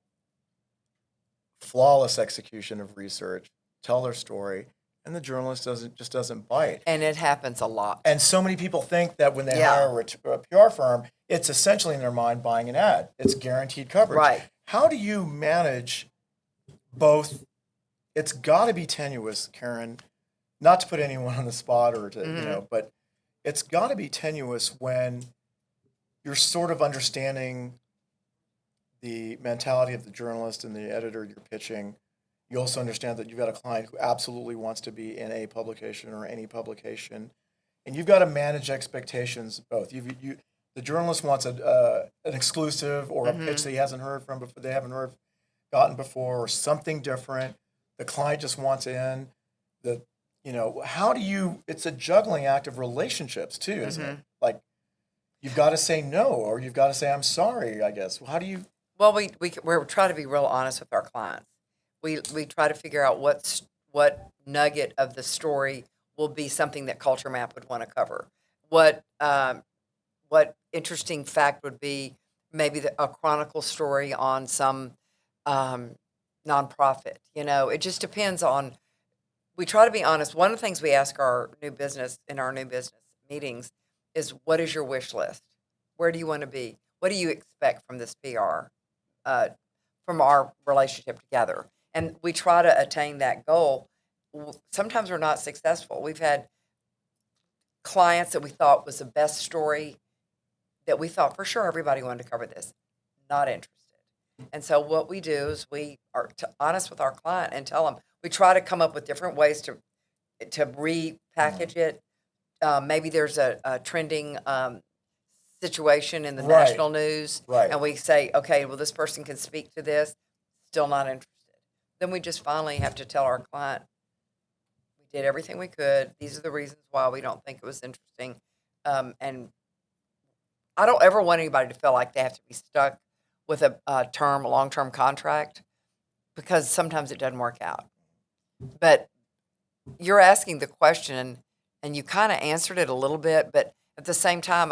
S2: flawless execution of research, tell their story, and the journalist doesn't bite.
S1: And it happens a lot.
S2: And so many people think that when they
S1: Yeah.
S2: hire a PR firm, it's essentially in their mind buying an ad. It's guaranteed coverage.
S1: Right.
S2: How do you manage both? It's got to be tenuous, Karen, not to put anyone on the spot or to, but it's got to be tenuous when you're sort of understanding the mentality of the journalist and the editor you're pitching. You also understand that you've got a client who absolutely wants to be in a publication or any publication, and you've got to manage expectations both. The journalist wants an exclusive or a pitch that he hasn't heard from before, they haven't gotten before, or something different. The client just wants in. How do you? It's a juggling act of relationships too, isn't it? Like, you've got to say no, or you've got to say I'm sorry. I guess. How do you?
S1: Well, we try to be real honest with our clients. We try to figure out what nugget of the story will be something that CultureMap would want to cover. What interesting fact would be maybe a chronicle story on some nonprofit. It just depends on. We try to be honest. One of the things we ask our new business meetings is, what is your wish list? Where do you want to be? What do you expect from this PR, from our relationship together? And we try to attain that goal. Sometimes we're not successful. We've had clients that we thought was the best story, that we thought for sure everybody wanted to cover this. Not interested. And so what we do is we are honest with our client and tell them. We try to come up with different ways to repackage it. Maybe there's a trending situation in the national news, and we say, okay, well, this person can speak to this. Still not interested. Then we just finally have to tell our client, we did everything we could. These are the reasons why we don't think it was interesting. And I don't ever want anybody to feel like they have to be stuck with a long-term contract, because sometimes it doesn't work out. But you're asking the question, and you kind of answered it a little bit, but at the same time,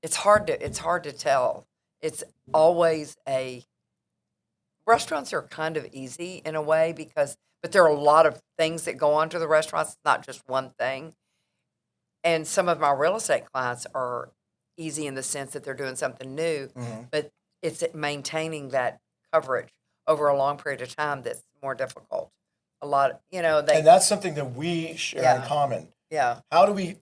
S1: it's hard to tell. It's always restaurants are kind of easy in a way, but there are a lot of things that go on to the restaurants. It's not just one thing. And some of my real estate clients are easy in the sense that they're doing something new, but it's maintaining that coverage over a long period of time that's more difficult. A lot, and
S2: that's something that we share in common.
S1: Yeah.
S2: How do we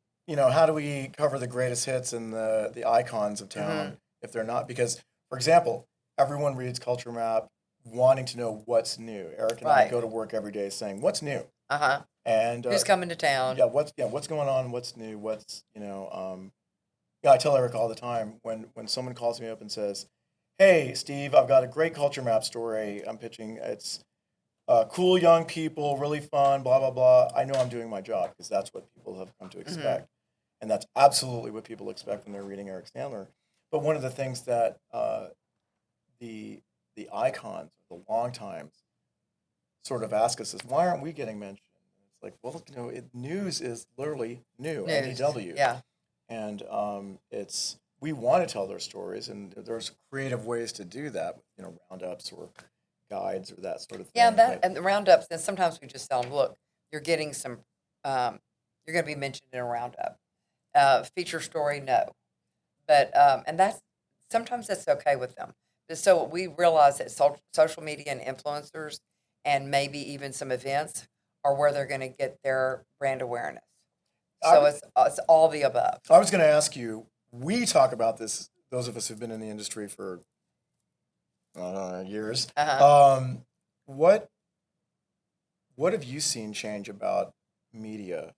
S2: cover the greatest hits and the icons of town if they're not? Because, for example, everyone reads CultureMap wanting to know what's new. Eric and I go to work every day saying, what's new? And
S1: who's coming to town?
S2: What's going on? What's new? I tell Eric all the time when someone calls me up and says, hey, Steve, I've got a great CultureMap story I'm pitching. It's cool young people, really fun, blah, blah, blah. I know I'm doing my job, because that's what people have come to expect. And that's absolutely what people expect when they're reading Eric Sandler. But one of the things that the icons, the long times, sort of ask us is, why aren't we getting mentioned? It's like, well, news is literally new, NEW.
S1: Yeah.
S2: And we want to tell their stories, and there's creative ways to do that, roundups or guides or that sort of thing.
S1: Yeah, and the roundups, and sometimes we just tell them, look, you're getting some, you're going to be mentioned in a roundup. Feature story, no. But, and sometimes that's okay with them. So we realize that social media and influencers, and maybe even some events, are where they're going to get their brand awareness. So it's all the above.
S2: I was going to ask you, we talk about this, those of us who've been in the industry for years. What have you seen change about media,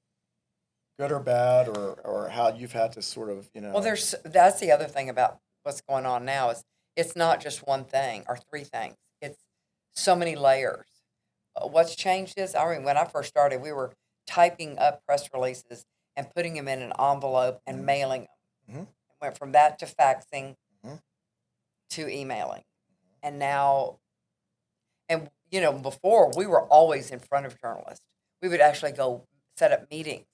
S2: good or bad, or how you've had to sort of,
S1: Well, that's the other thing about what's going on now is it's not just one thing or three things. It's so many layers. What's changed is, when I first started, we were typing up press releases and putting them in an envelope and mailing them. Went from that to faxing to emailing. And now, and before we were always in front of journalists. We would actually go set up meetings.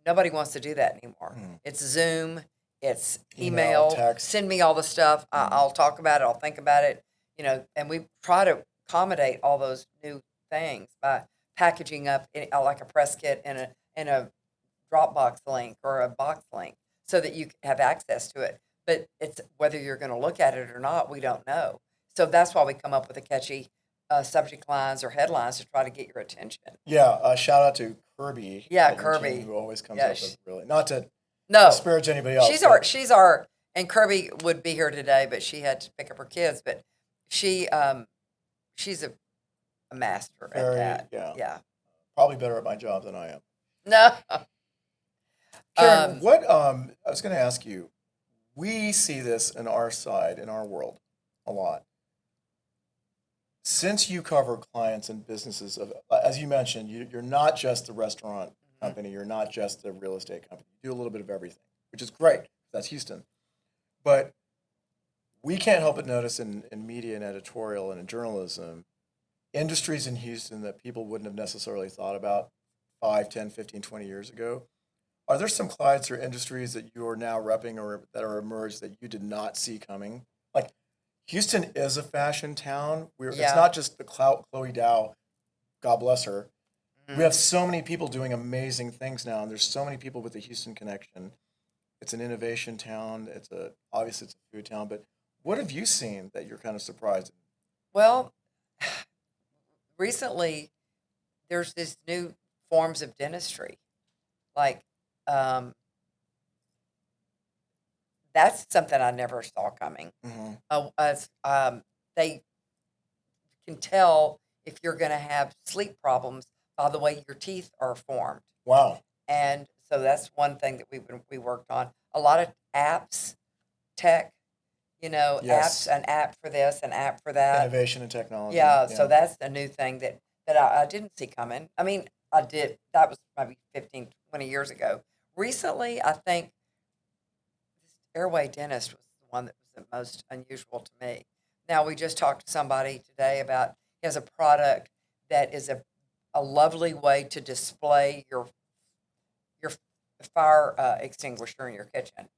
S1: Nobody wants to do that anymore. It's Zoom, it's email,
S2: text.
S1: send me all the stuff. I'll talk about it, I'll think about it, and we try to accommodate all those new things by packaging up like a press kit in a Dropbox link or a box link so that you have access to it. But it's whether you're going to look at it or not, we don't know. So that's why we come up with a catchy subject lines or headlines to try to get your attention.
S2: Yeah, shout out to Kirby.
S1: Yeah,
S2: at
S1: Kirby.
S2: UGM, who always comes
S1: Yeah,
S2: up with really, not to
S1: No,
S2: disparage anybody else.
S1: she's our, and Kirby would be here today, but she had to pick up her kids. But she's a master at that. Yeah.
S2: Probably better at my job than I am.
S1: No.
S2: Karen, what I was going to ask you, we see this in our side, in our world, a lot. Since you cover clients and businesses of, as you mentioned, you're not just the restaurant company, you're not just the real estate company. You do a little bit of everything, which is great. That's Houston. But we can't help but notice in media and editorial and in journalism, industries in Houston that people wouldn't have necessarily thought about 5, 10, 15, 20 years ago. Are there some clients or industries that you are now repping or that are emerged that you did not see coming? Like, Houston is a fashion town. It's not just the Chloe Dow, God bless her. We have so many people doing amazing things now, and there's so many people with the Houston connection. It's an innovation town. Obviously it's a food town. But what have you seen that you're kind of surprised?
S1: Well, recently there's this new forms of dentistry, like that's something I never saw coming. They can tell if you're going to have sleep problems by the way your teeth are formed.
S2: Wow.
S1: And so that's one thing that we worked on. A lot of apps, tech,
S2: Yes.
S1: apps, an app for this, an app for that.
S2: Innovation and technology.
S1: Yeah, so that's a new thing that I didn't see coming. I mean, I did. That was maybe 15, 20 years ago. Recently, I think this airway dentist was the one that was the most unusual to me. Now, we just talked to somebody today about, he has a product that is a lovely way to display your fire extinguisher in your kitchen.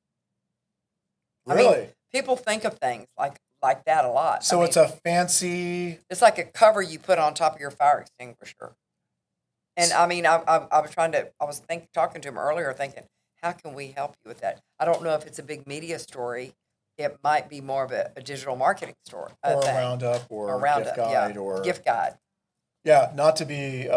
S2: Really?
S1: I mean, people think of things like that a lot.
S2: So it's a fancy.
S1: It's like a cover you put on top of your fire extinguisher. And I mean, I was talking to him earlier, thinking, how can we help you with that? I don't know if it's a big media story. It might be more of a digital marketing story,
S2: Or a roundup, or a gift guide, or
S1: gift guide.
S2: Yeah, not to be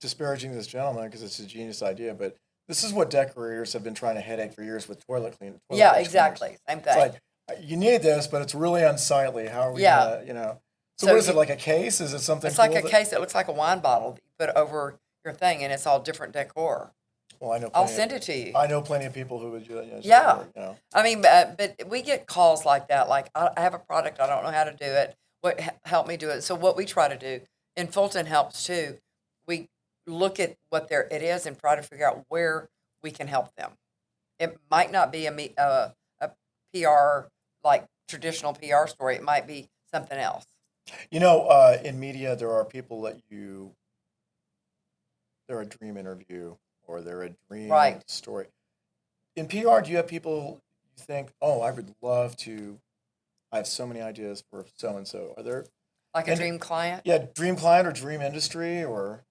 S2: disparaging this gentleman because it's a genius idea, but this is what decorators have been trying to headache for years with toilet cleaners.
S1: Yeah, exactly. Same thing.
S2: It's like, you need this, but it's really unsightly. How are we gonna, So what is it, like a case? Is it something
S1: It's like
S2: cool
S1: a case that looks like a wine bottle that you put over your thing, and it's all different decor.
S2: Well, I know.
S1: I'll send it to you.
S2: I know plenty of people who would do that.
S1: Yeah. I mean, but we get calls like that. Like, I have a product, I don't know how to do it. Help me do it. So what we try to do, and Fulton helps too, we look at what it is and try to figure out where we can help them. It might not be a PR, like traditional PR story. It might be something else.
S2: In media, there are people that they're a dream interview or they're a dream story. In PR, do you have people you think, oh, I would love to, I have so many ideas for so-and-so. Are there?
S1: Like a dream client?
S2: Yeah, dream client or dream industry or?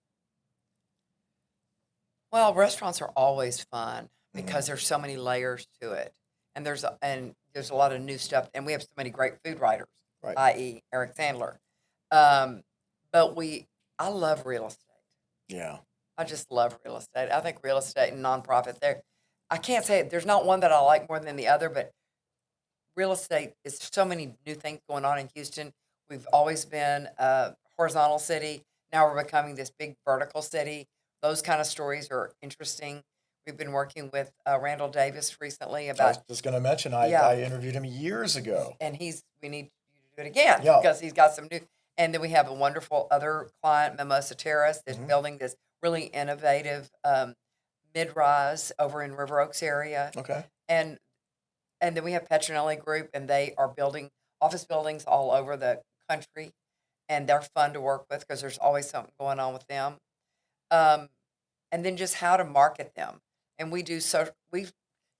S1: Well, restaurants are always fun because there's so many layers to it. And there's a lot of new stuff. And we have so many great food writers, i.e. Eric Sandler. But I love real estate.
S2: Yeah.
S1: I just love real estate. I think real estate and nonprofit I can't say there's not one that I like more than the other, but real estate is so many new things going on in Houston. We've always been a horizontal city. Now we're becoming this big vertical city. Those kind of stories are interesting. We've been working with Randall Davis recently about.
S2: I was just going to mention, I interviewed him years ago.
S1: And we need you to do it again because he's got some new. And then we have a wonderful other client, Mimosa Terrace, that's building this really innovative mid-rise over in River Oaks area.
S2: Okay.
S1: And then we have Petronelli Group, and they are building office buildings all over the country, and they're fun to work with because there's always something going on with them. Um, and then just how to market them. And we've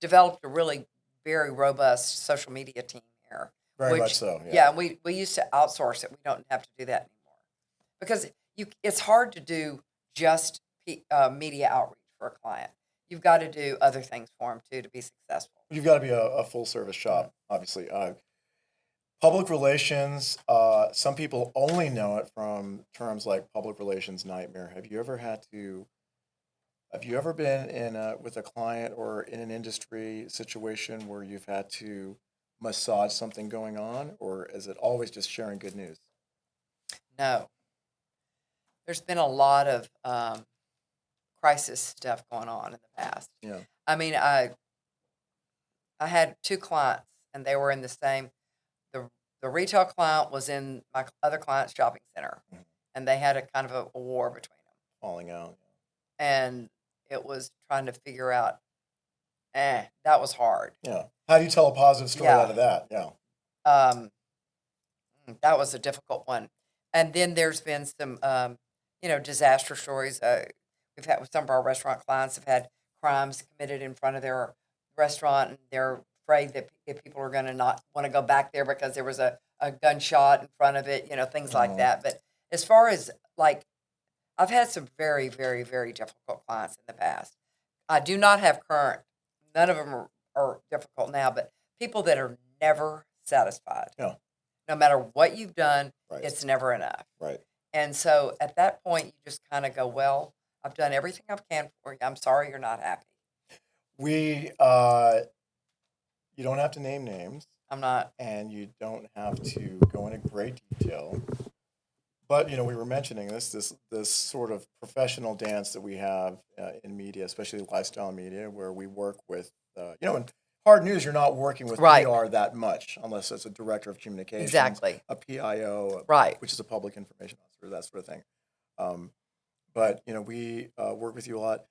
S1: developed a really very robust social media team here.
S2: Very much
S1: Which,
S2: so.
S1: yeah,
S2: Yeah.
S1: we used to outsource it. We don't have to do that anymore because it's hard to do just media outreach for a client. You've got to do other things for them too to be successful.
S2: You've got to be a full service shop, obviously. Public relations, some people only know it from terms like public relations nightmare. Have you ever been with a client or in an industry situation where you've had to massage something going on, or is it always just sharing good news?
S1: No, there's been a lot of crisis stuff going on in the past.
S2: Yeah.
S1: I mean, I had two clients, and they were in the same. The retail client was in my other client's shopping center,
S2: Mhm.
S1: and they had a kind of a war between them,
S2: Falling out.
S1: and it was trying to figure out. That was hard.
S2: Yeah. How do you tell a positive story
S1: Yeah.
S2: out of that? Yeah.
S1: Um, that was a difficult one. And then there's been some, disaster stories. We've had some of our restaurant clients have had crimes committed in front of their restaurant, and they're afraid that if people are going to not want to go back there because there was a gunshot in front of it, things like
S2: Mhm.
S1: that. But as far as like, I've had some very, very, very difficult clients in the past. I do not have current, none of them are difficult now, but people that are never satisfied.
S2: Yeah.
S1: No matter what you've done,
S2: Right.
S1: it's never enough.
S2: Right.
S1: And so at that point, you just kind of go, well, I've done everything I can for you. I'm sorry you're not happy.
S2: We, you don't have to name names,
S1: I'm not.
S2: and you don't have to go into great detail. But we were mentioning this sort of professional dance that we have in media, especially lifestyle media, where we work with in hard news. You're not working with
S1: Right.
S2: PR that much unless it's a director of communications,
S1: Exactly.
S2: a PIO,
S1: Right.
S2: which is a public information officer, that sort of thing. But we work with you a lot.